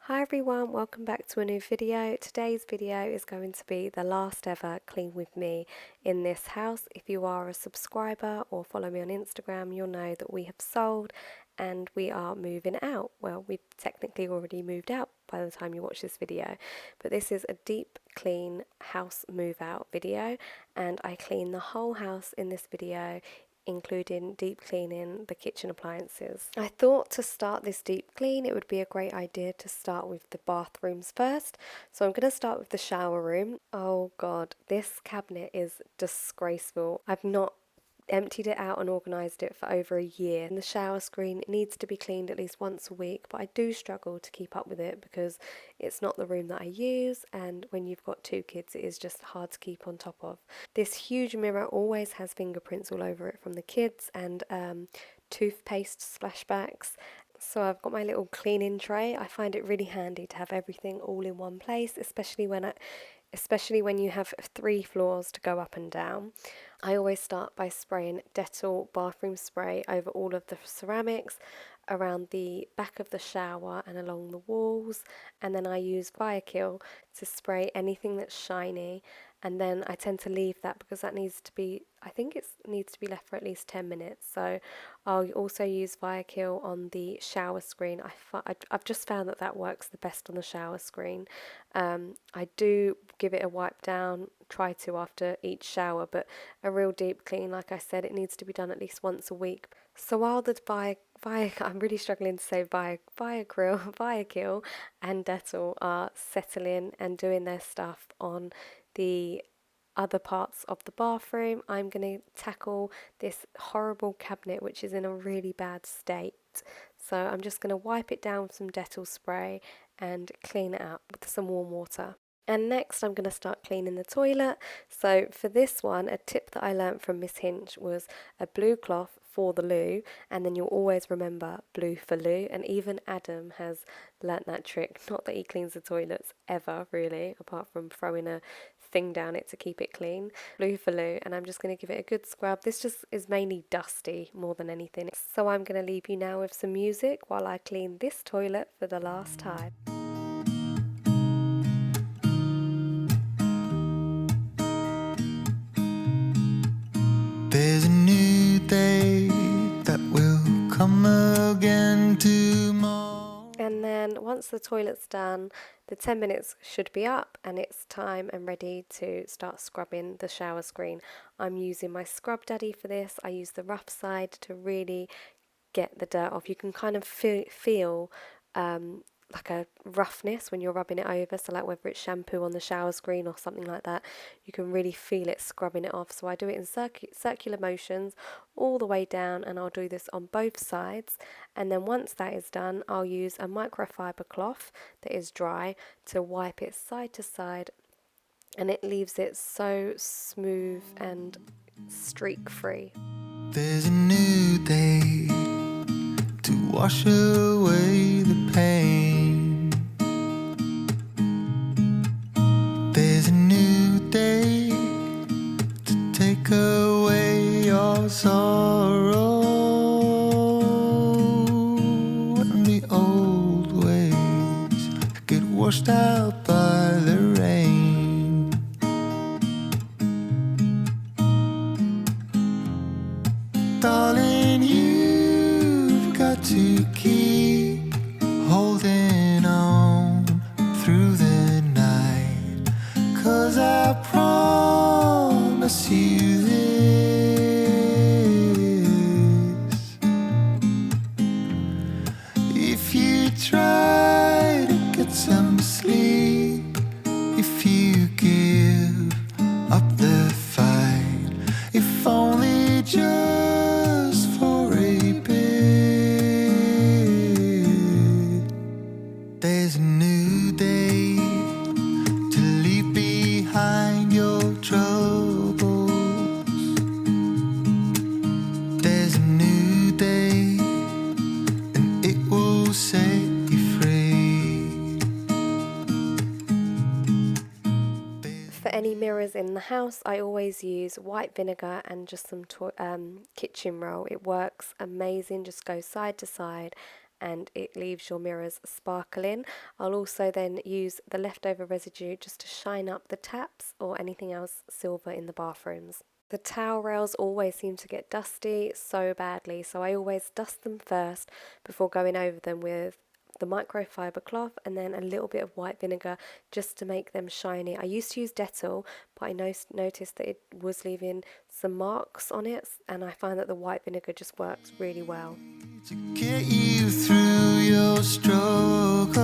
Hi everyone, welcome back to a new video. Today's video is going to be the last ever clean with me in this house. If you are a subscriber or follow me on Instagram, you'll know that we have sold and we are moving out. Well, we've technically already moved out by the time you watch this video, but this is a deep clean house move out video, and I clean the whole house in this video, including deep cleaning the kitchen appliances. I thought to start this deep clean it would be a great idea to start with the bathrooms first. So I'm going to start with the shower room. Oh god, this cabinet is disgraceful. I've not emptied it out and organised it for over a year. And the shower screen needs to be cleaned at least once a week, but I do struggle to keep up with it because it's not the room that I use, and when you've got two kids it is just hard to keep on top of. This huge mirror always has fingerprints all over it from the kids and toothpaste splashbacks. So I've got my little cleaning tray. I find it really handy to have everything all in one place, especially when you have 3 floors to go up and down. I always start by spraying Dettol bathroom spray over all of the ceramics, around the back of the shower and along the walls, and then I use Kill to spray anything that's shiny, and then I tend to leave that because that needs to be, I think it needs to be left for at least 10 minutes. So I'll also use Kill on the shower screen. I've just found that works the best on the shower screen. I do give it a wipe down, try to after each shower, but a real deep clean, like I said, it needs to be done at least once a week. So while the I'm really struggling to say Kill and Dettol are settling and doing their stuff on the other parts of the bathroom, I'm going to tackle this horrible cabinet which is in a really bad state. So I'm just going to wipe it down with some Dettol spray and clean it out with some warm water. And next I'm going to start cleaning the toilet. So for this one, a tip that I learned from Miss Hinch was a blue cloth for the loo, and then you'll always remember blue for loo. And even Adam has learnt that trick. Not that he cleans the toilets ever, really, apart from throwing a thing down it to keep it clean. Blue for loo, and I'm just going to give it a good scrub. This just is mainly dusty more than anything. So I'm going to leave you now with some music while I clean this toilet for the last time. There's a new day that will come again tomorrow. And then once the toilet's done, the 10 minutes should be up and it's time and ready to start scrubbing the shower screen. I'm using my Scrub Daddy for this. I use the rough side to really get the dirt off. You can kind of feel like a roughness when you're rubbing it over, so like whether it's shampoo on the shower screen or something like that, you can really feel it scrubbing it off. So I do it in circular motions all the way down, and I'll do this on both sides. And then once that is done, I'll use a microfiber cloth that is dry to wipe it side to side, and it leaves it so smooth and streak free. There's a new day to wash away the pain. There's a new day to take away your sorrow, and the old ways get washed out by the rain. Darling, you've got to keep holding on through the night, 'cause I promise you this: if you try to get some sleep, if you give up the fight, if only just for a bit, there's a new day to leave behind your troubles. There's a new day, and it will set you free. For any mirrors in the house, I always use white vinegar and just some kitchen roll. It works amazing, just go side to side and it leaves your mirrors sparkling. I'll also then use the leftover residue just to shine up the taps or anything else silver in the bathrooms. The towel rails always seem to get dusty so badly, so I always dust them first before going over them with the microfiber cloth and then a little bit of white vinegar just to make them shiny. I used to use Dettol, but I noticed that it was leaving some marks on it, and I find that the white vinegar just works really well. To get you through your struggles,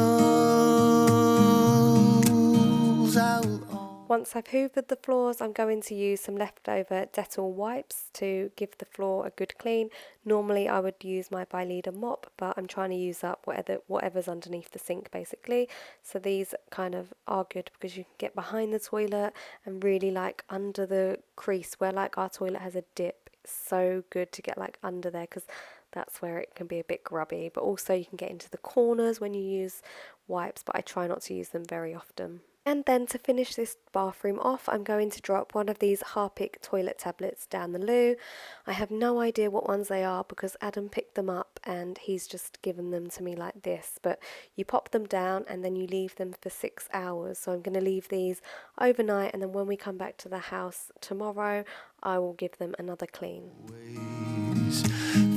once I've hoovered the floors, I'm going to use some leftover Dettol wipes to give the floor a good clean. Normally I would use my by-leader mop, but I'm trying to use up whatever's underneath the sink basically. So these kind of are good because you can get behind the toilet and really like under the crease where like our toilet has a dip. It's so good to get like under there because that's where it can be a bit grubby, but also you can get into the corners when you use wipes, but I try not to use them very often. And then to finish this bathroom off, I'm going to drop one of these Harpic toilet tablets down the loo. I have no idea what ones they are because Adam picked them up and he's just given them to me like this. But you pop them down and then you leave them for 6 hours. So I'm going to leave these overnight, and then when we come back to the house tomorrow, I will give them another clean.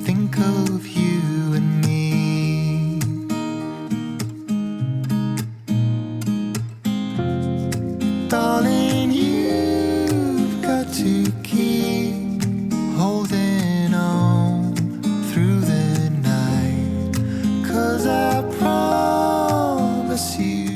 Think of you and me. Darling, you've got to keep holding on through the night, 'cause I promise you.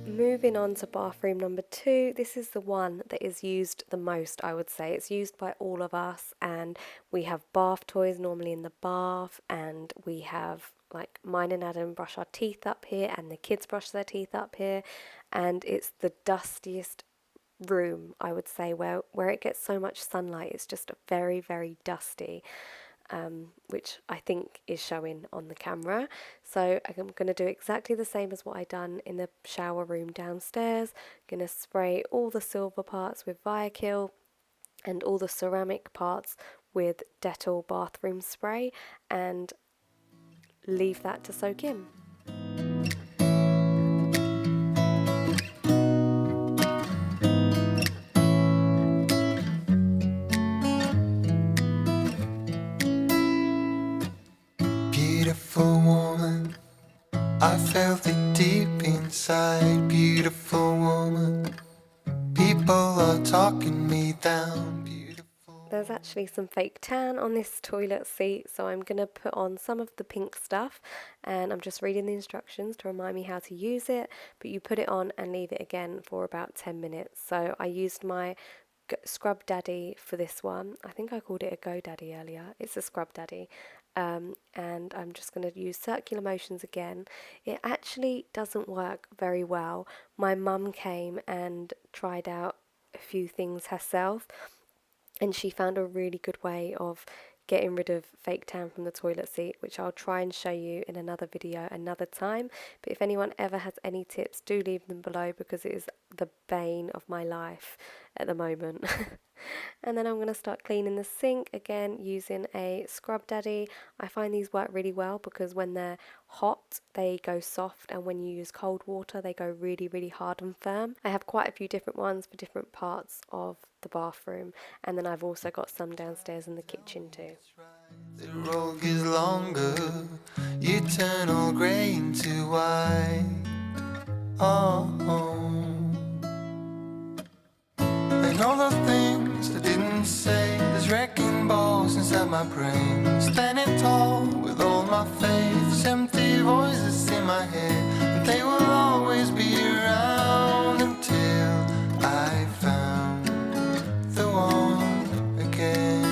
Moving on to bathroom number 2, this is the one that is used the most, I would say. It's used by all of us, and we have bath toys normally in the bath, and we have like mine and Adam brush our teeth up here and the kids brush their teeth up here, and it's the dustiest room, I would say, where it gets so much sunlight. It's just very, very dusty, which I think is showing on the camera. So I'm going to do exactly the same as what I done in the shower room downstairs. I'm going to spray all the silver parts with Viakill and all the ceramic parts with Dettol bathroom spray and leave that to soak in. Beautiful woman, I felt it deep inside. Beautiful woman, people are talking me down. There's actually some fake tan on this toilet seat, so I'm going to put on some of the pink stuff, and I'm just reading the instructions to remind me how to use it, but you put it on and leave it again for about 10 minutes. So I used my Scrub Daddy for this one. I think I called it a Go Daddy earlier. It's a Scrub Daddy. And I'm just going to use circular motions again. It actually doesn't work very well. My mum came and tried out a few things herself, and she found a really good way of getting rid of fake tan from the toilet seat, which I'll try and show you in another video another time. But if anyone ever has any tips, do leave them below because it is the bane of my life at the moment. And then I'm going to start cleaning the sink again using a Scrub Daddy. I find these work really well because when they're hot they go soft, and when you use cold water they go really, really hard and firm. I have quite a few different ones for different parts of the bathroom, and then I've also got some downstairs in the kitchen too. The road gets longer, you turn all grey into white. Oh. And all the things I didn't say, there's wrecking balls inside my brain. Standing tall with all my faith, empty voices in my head, and they will always be around until I found the one again.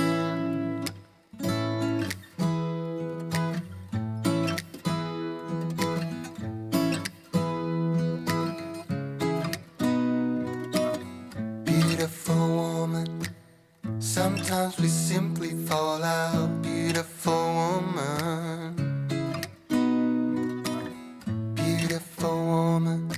Beautiful woman, sometimes we simply fall out. Beautiful woman, beautiful woman,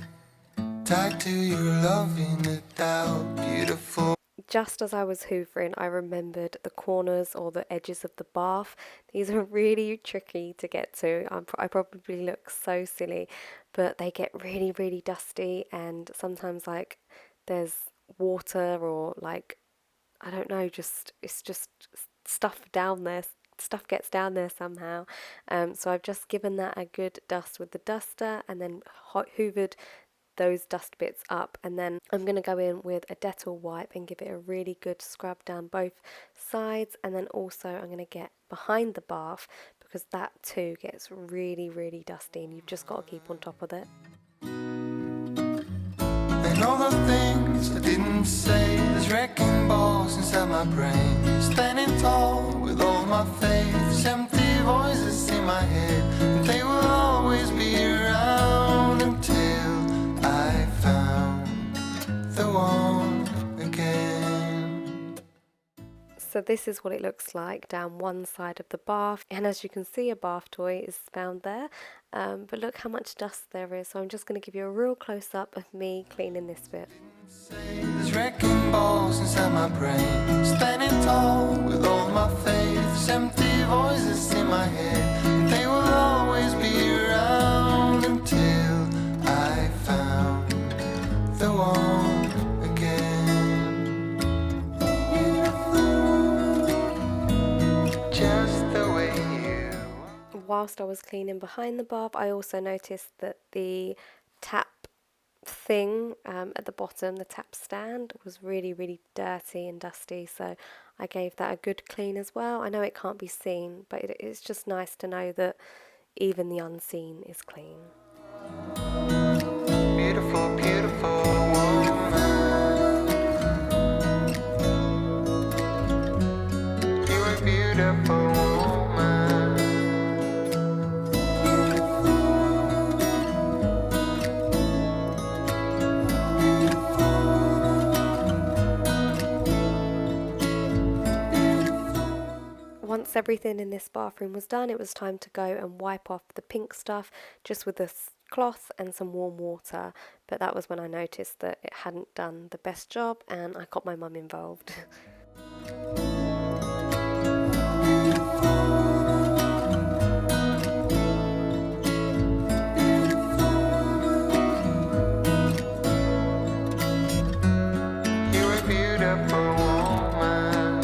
tied to your love in a doubt. Beautiful. just as I was hoovering, I remembered the corners or the edges of the bath. These are really tricky to get to. I probably look so silly, but they get really, really dusty, and sometimes like there's water or like, I don't know, just it's just stuff down there. Stuff gets down there somehow. So I've just given that a good dust with the duster and then hoovered those dust bits up, and then I'm going to go in with a Dettol wipe and give it a really good scrub down both sides, and then also I'm going to get behind the bath because that too gets really, really dusty and you've just got to keep on top of it. And all the things I didn't say, there's wrecking balls inside my brain. Standing tall with all my faith, there's empty voices in my head, and they will always be around until I found the one again. So this is what it looks like down one side of the bath, and as you can see, a bath toy is found there, but look how much dust there is. So I'm just going to give you a real close-up of me cleaning this bit. There's wrecking balls inside my brain, standing tall with all my faith, there's empty voices in my head, and they will always be around until I found the one again. Just the way you. Whilst I was cleaning behind the bath, I also noticed that the tap thing at the bottom, the tap stand, was really, really dirty and dusty, so I gave that a good clean as well. I know it can't be seen, but it's just nice to know that even the unseen is clean. Beautiful, beautiful woman. You are beautiful woman. Once everything in this bathroom was done, it was time to go and wipe off the pink stuff just with a cloth and some warm water, but that was when I noticed that it hadn't done the best job and I got my mum involved. You are beautiful woman.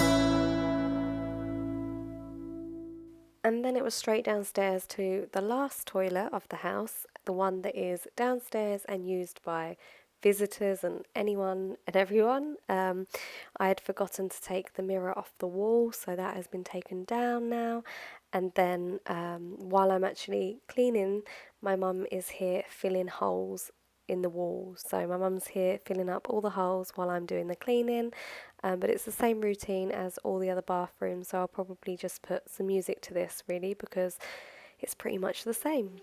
And then it was straight downstairs to the last toilet of the house, the one that is downstairs and used by visitors and anyone and everyone. I had forgotten to take the mirror off the wall, so that has been taken down now. And then while I'm actually cleaning, my mum is here filling holes in the wall. So my mum's here filling up all the holes while I'm doing the cleaning, but it's the same routine as all the other bathrooms, so I'll probably just put some music to this really because it's pretty much the same.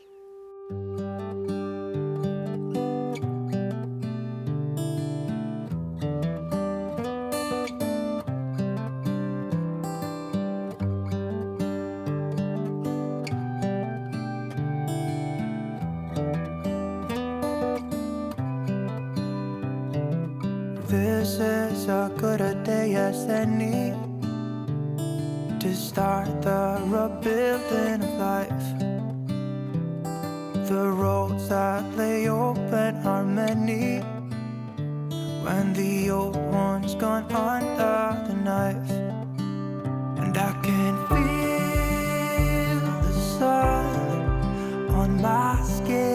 This is as good a day as any to start the rebuilding of life. The roads that lay open are many when the old one's gone under the knife. And I can feel the sun on my skin.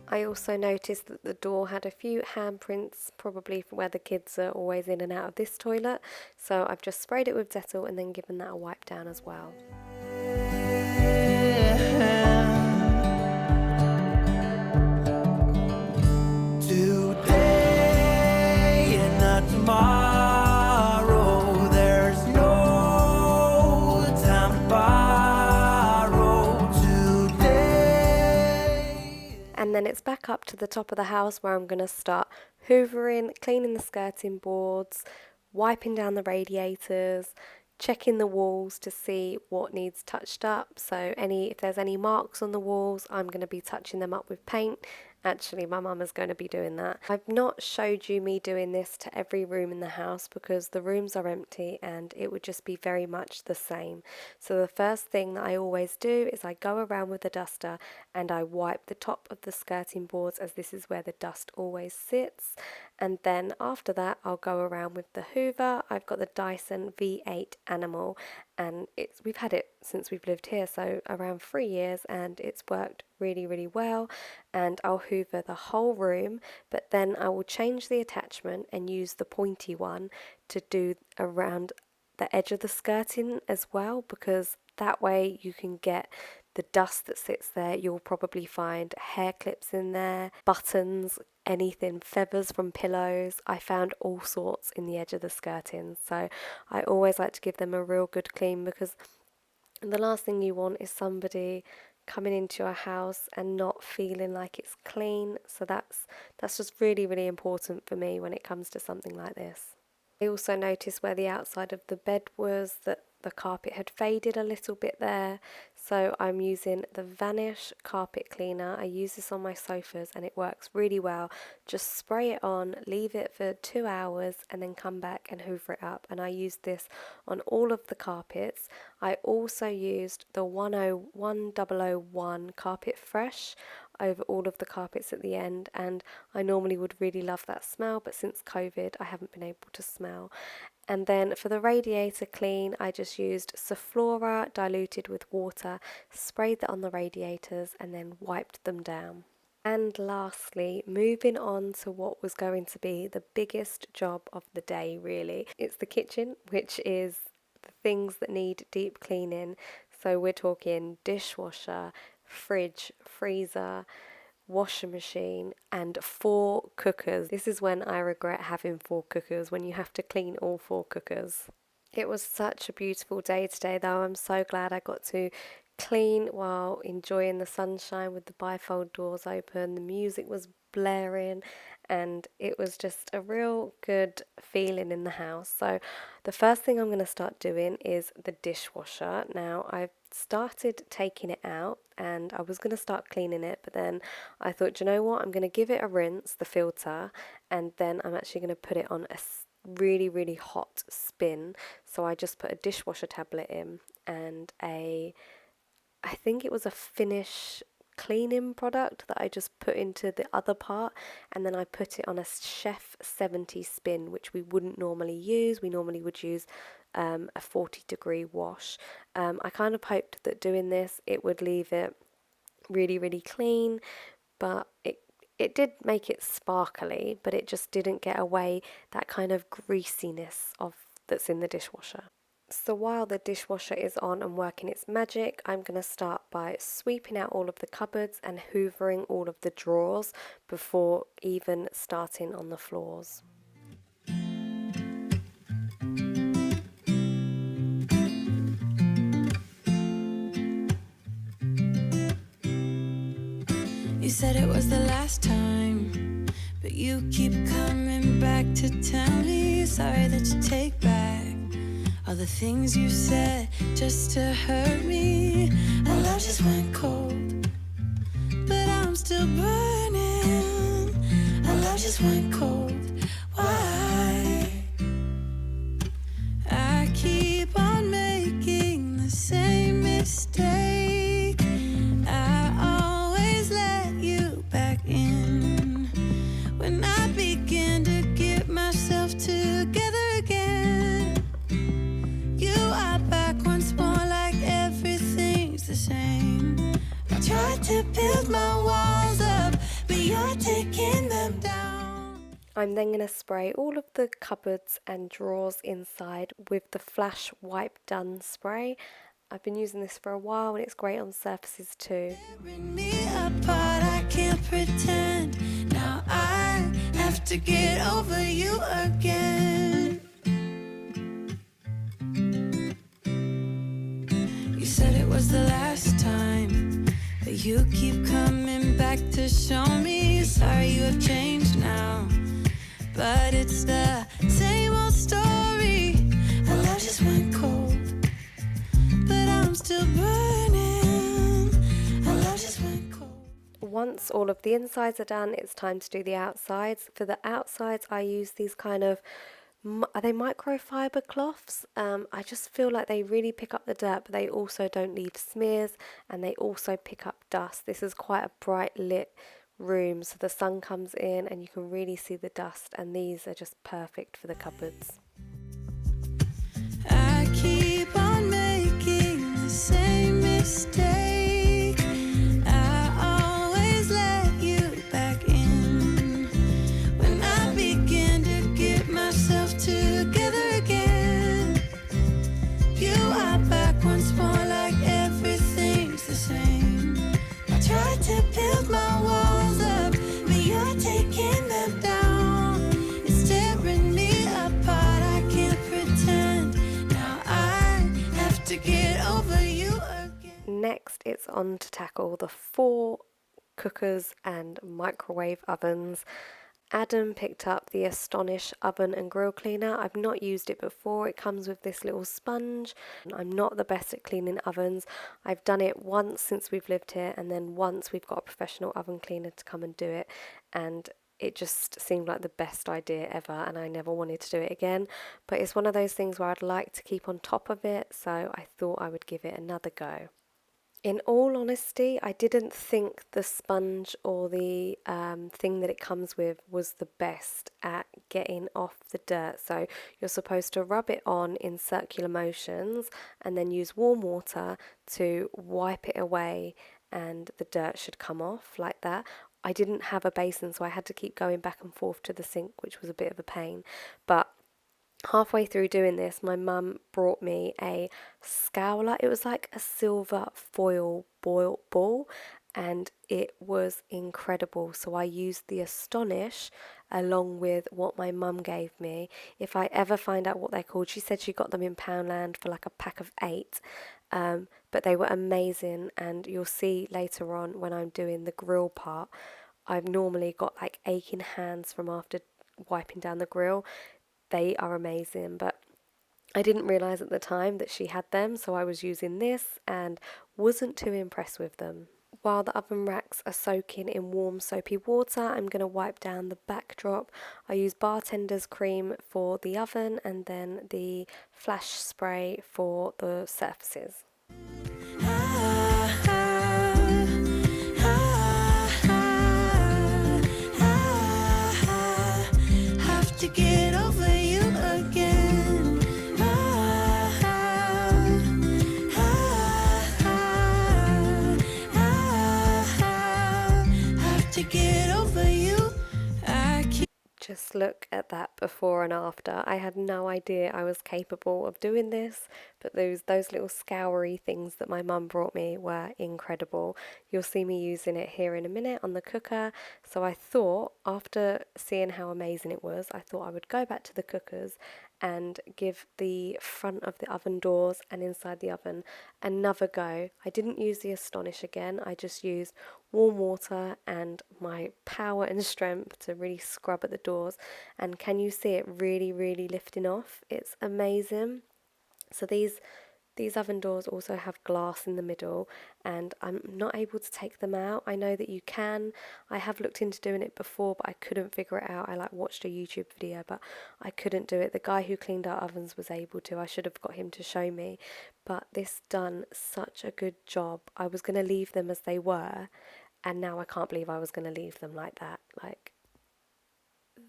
I also noticed that the door had a few handprints, probably from where the kids are always in and out of this toilet, so I've just sprayed it with Dettol and then given that a wipe down as well. Today and not tomorrow, there's no time to borrow. Today. And then it's back up to the top of the house where I'm going to start hoovering, cleaning the skirting boards, wiping down the radiators, checking the walls to see what needs touched up. So if there's any marks on the walls, I'm going to be touching them up with paint. Actually, my mum is going to be doing that. I've not showed you me doing this to every room in the house because the rooms are empty and it would just be very much the same. So the first thing that I always do is I go around with the duster and I wipe the top of the skirting boards, as this is where the dust always sits. And then after that, I'll go around with the Hoover. I've got the Dyson V8 Animal, and we've had it since we've lived here, so around 3 years, and it's worked really, really well. And I'll hoover the whole room, but then I will change the attachment and use the pointy one to do around the edge of the skirting as well, because that way you can get the dust that sits there. You'll probably find hair clips in there, buttons, anything, feathers from pillows. I found all sorts in the edge of the skirting, so I always like to give them a real good clean, because the last thing you want is somebody coming into your house and not feeling like it's clean. So that's just really, really important for me when it comes to something like this. I also noticed where the outside of the bed was that the carpet had faded a little bit there, so I'm using the Vanish carpet cleaner. I use this on my sofas and it works really well. Just spray it on, leave it for 2 hours, and then come back and hoover it up. And I used this on all of the carpets. I also used the 1001 Carpet Fresh over all of the carpets at the end, and I normally would really love that smell, but since COVID I haven't been able to smell. And then for the radiator clean, I just used Soflora diluted with water, sprayed that on the radiators and then wiped them down. And lastly, moving on to what was going to be the biggest job of the day really. It's the kitchen, which is the things that need deep cleaning. So we're talking dishwasher, fridge, freezer, washing machine, and 4 cookers. This is when I regret having 4 cookers, when you have to clean all 4 cookers. It was such a beautiful day today though. I'm so glad I got to clean while enjoying the sunshine with the bifold doors open. The music was blaring and it was just a real good feeling in the house. So the first thing I'm going to start doing is the dishwasher. Now I've started taking it out and I was going to start cleaning it, but then I thought, you know what, I'm going to give it a rinse, the filter, and then I'm actually going to put it on a really, really hot spin. So I just put a dishwasher tablet in and I think it was a Finish cleaning product that I just put into the other part, and then I put it on a Chef 70 spin, which we wouldn't normally use. We normally would use a 40-degree wash. I kind of hoped that doing this it would leave it really, really clean, but it did make it sparkly, but it just didn't get away that kind of greasiness that's in the dishwasher. So while the dishwasher is on and working its magic, I'm going to start by sweeping out all of the cupboards and hoovering all of the drawers before even starting on the floors. You said it was the last time, but you keep coming back to tell me sorry that you take back all the things you said just to hurt me. Our love just went cold, but I'm still burning. Our love just went cold. Why? I keep on making the same mistake. I always let you back in when I begin to get myself together again. You are back once more like everything's the same. I tried to build my walls up, but you're taking them down. I'm then going to spray all of the cupboards and drawers inside with the Flash Wipe Done spray. I've been using this for a while and it's great on surfaces too. Tearing me apart, I can't pretend. Now I have to get over you again. You said it was the last time, but you keep coming back to show me. Sorry you have changed now, but it's the same old story. Our love just went cold, still burning. Our love just went cold. Once all of the insides are done, it's time to do the outsides. For the outsides, I use these kind of, are they microfiber cloths? I just feel like they really pick up the dirt, but they also don't leave smears, and they also pick up dust. This is quite a bright lit room, so the sun comes in and you can really see the dust, and these are just perfect for the cupboards. I keep on making the same mistake. I always let you back in. When I begin to get myself together again, you are back once more like everything's the same. I tried to build my walls up, but you're taking them down. It's tearing me apart, I can't pretend. Now I have to get over you again. Next, it's on to tackle the 4 cookers and microwave ovens. Adam picked up the Astonish oven and grill cleaner. I've not used it before. It comes with this little sponge. I'm not the best at cleaning ovens. I've done it once since we've lived here, and then once we've got a professional oven cleaner to come and do it, and it just seemed like the best idea ever, and I never wanted to do it again. But it's one of those things where I'd like to keep on top of it, so I thought I would give it another go. In all honesty, I didn't think the sponge or the thing that it comes with was the best at getting off the dirt. So you're supposed to rub it on in circular motions and then use warm water to wipe it away, and the dirt should come off like that. I didn't have a basin, so I had to keep going back and forth to the sink, which was a bit of a pain. But halfway through doing this, my mum brought me a scourer. It was like a silver foil ball, and it was incredible. So I used the Astonish along with what my mum gave me. If I ever find out what they're called, she said she got them in Poundland for like a pack of 8. But they were amazing, and you'll see later on when I'm doing the grill part, I've normally got like aching hands from after wiping down the grill. They are amazing, but I didn't realise at the time that she had them, so I was using this and wasn't too impressed with them. While the oven racks are soaking in warm soapy water, I'm going to wipe down the backdrop. I use bartender's cream for the oven and then the flash spray for the surfaces. Have to get over you again. Have to get over you. Just look at that before and after. I had no idea I was capable of doing this, but those little scoury things that my mum brought me were incredible. You'll see me using it here in a minute on the cooker. So I thought, after seeing how amazing it was, I thought I would go back to the cookers and give the front of the oven doors and inside the oven another go. I didn't use the Astonish again. I just used warm water and my power and strength to really scrub at the doors, and can you see it really lifting off? It's amazing. So these oven doors also have glass in the middle, and I'm not able to take them out. I know that you can. I have looked into doing it before, but I couldn't figure it out. I watched a YouTube video, but I couldn't do it. The guy who cleaned our ovens was able to. I should have got him to show me, but this done such a good job. I was going to leave them as they were, and now I can't believe I was going to leave them like that. Like,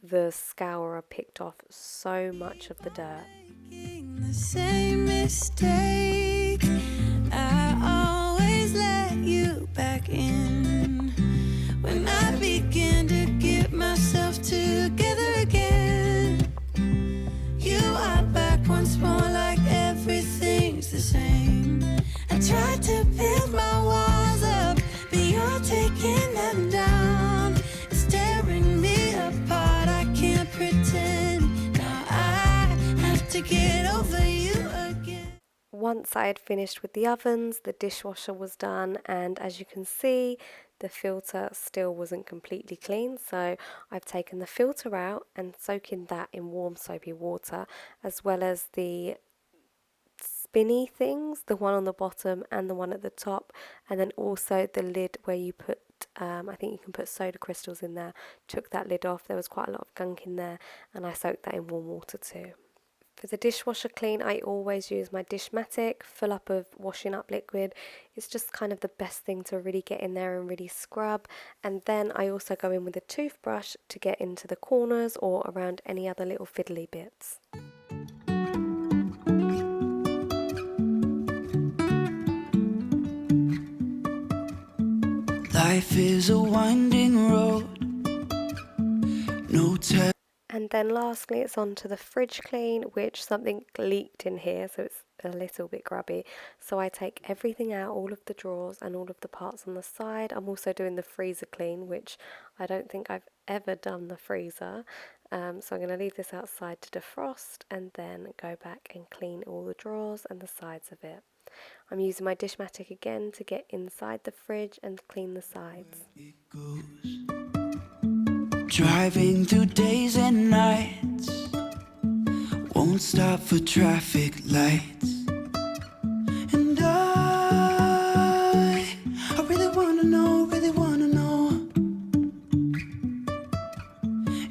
the scourer picked off so much of the dirt. The same mistake. I always let you back in. When I begin to get myself together again, you are back once more like everything's the same. I tried to build my walls up, but you're taking them down. It's tearing me apart, I can't pretend. Now I have to get over you again. Once I had finished with the ovens, the dishwasher was done, and as you can see, the filter still wasn't completely clean, so I've taken the filter out and soaking that in warm soapy water, as well as the spinny things, the one on the bottom and the one at the top, and then also the lid where you put, I think you can put soda crystals in there. Took that lid off, there was quite a lot of gunk in there, and I soaked that in warm water too. For the dishwasher clean, I always use my Dishmatic, full up of washing up liquid. It's just kind of the best thing to really get in there and really scrub. And then I also go in with a toothbrush to get into the corners or around any other little fiddly bits. Life is a winding road, no telling. And then lastly, it's on to the fridge clean, which something leaked in here, so it's a little bit grubby. So I take everything out, all of the drawers and all of the parts on the side. I'm also doing the freezer clean, which I don't think I've ever done the freezer. So I'm going to leave this outside to defrost and then go back and clean all the drawers and the sides of it. I'm using my Dishmatic again to get inside the fridge and clean the sides. Driving through days and nights, won't stop for traffic lights. And I really wanna know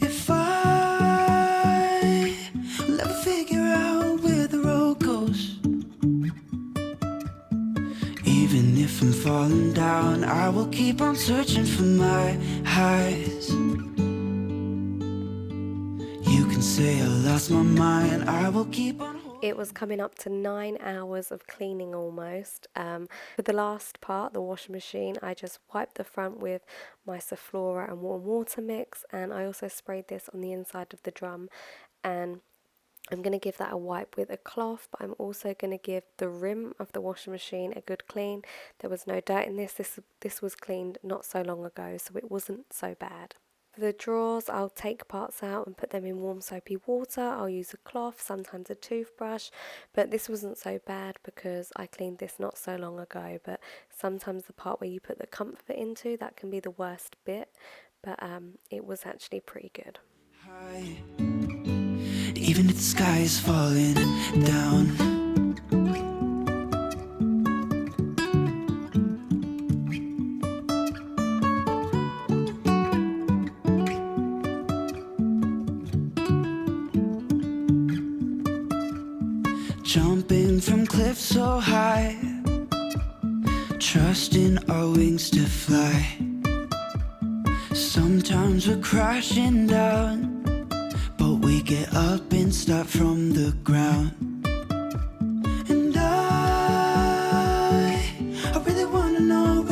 if I will ever figure out where the road goes. Even if I'm falling down, I will keep on searching for my highs. Say I lost my mind, I will keep on. It was coming up to 9 hours of cleaning almost. For the last part, the washing machine, I just wiped the front with my Soflora and warm water mix, and I also sprayed this on the inside of the drum, and I'm going to give that a wipe with a cloth, but I'm also going to give the rim of the washing machine a good clean. There was no dirt in this. This was cleaned not so long ago, so it wasn't so bad. For the drawers, I'll take parts out and put them in warm soapy water. I'll use a cloth, sometimes a toothbrush, but this wasn't so bad because I cleaned this not so long ago. But sometimes the part where you put the comfort into, that can be the worst bit, but it was actually pretty good. High, even if the sky is falling down. Jumping from cliffs so high, trusting our wings to fly. Sometimes we're crashing down, but we get up and start from the ground. And I really wanna know.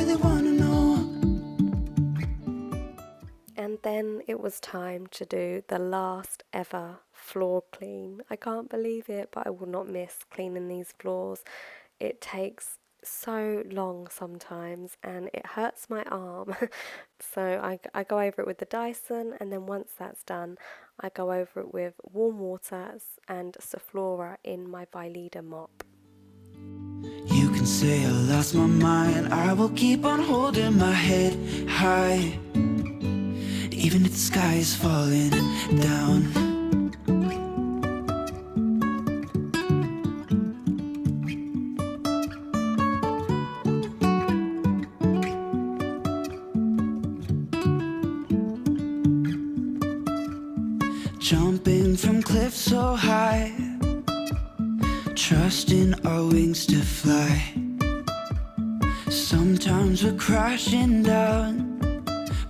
And then it was time to do the last ever floor clean. I can't believe it, but I will not miss cleaning these floors. It takes so long sometimes and it hurts my arm. So I go over it with the Dyson, and then once that's done, I go over it with warm water and Soflora in my Vileda mop. You can say I lost my mind, I will keep on holding my head high, even if the sky is falling down. Jumping from cliffs so high, trusting our wings to fly. Sometimes we're crashing down,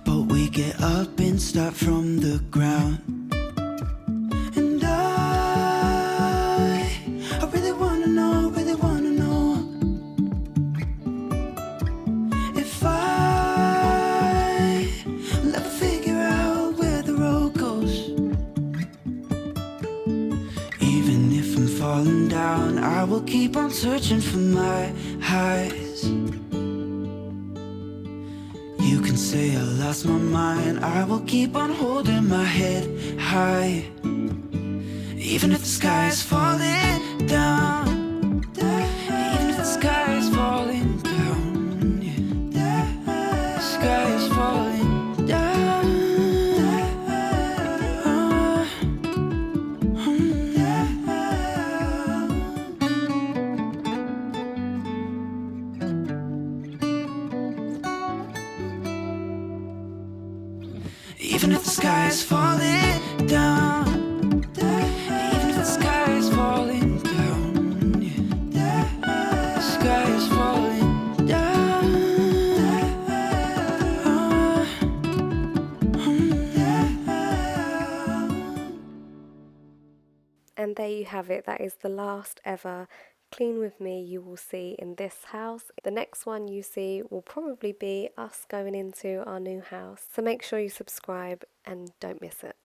but we get up and start from the ground. And I really wanna know if I will ever figure out where the road goes. Even if I'm falling down, I will keep on searching for my highs. You can say I lost my mind, I will keep on holding my head high, even if the sky is falling down. Even if the sky is falling down, yeah. The sky is falling down. Even if the sky is falling down, even if the sky is falling down, yeah. The sky is falling down. And there you have it. That is the last ever Clean With Me you will see in this house. The next one you see will probably be us going into our new house. So make sure you subscribe and don't miss it.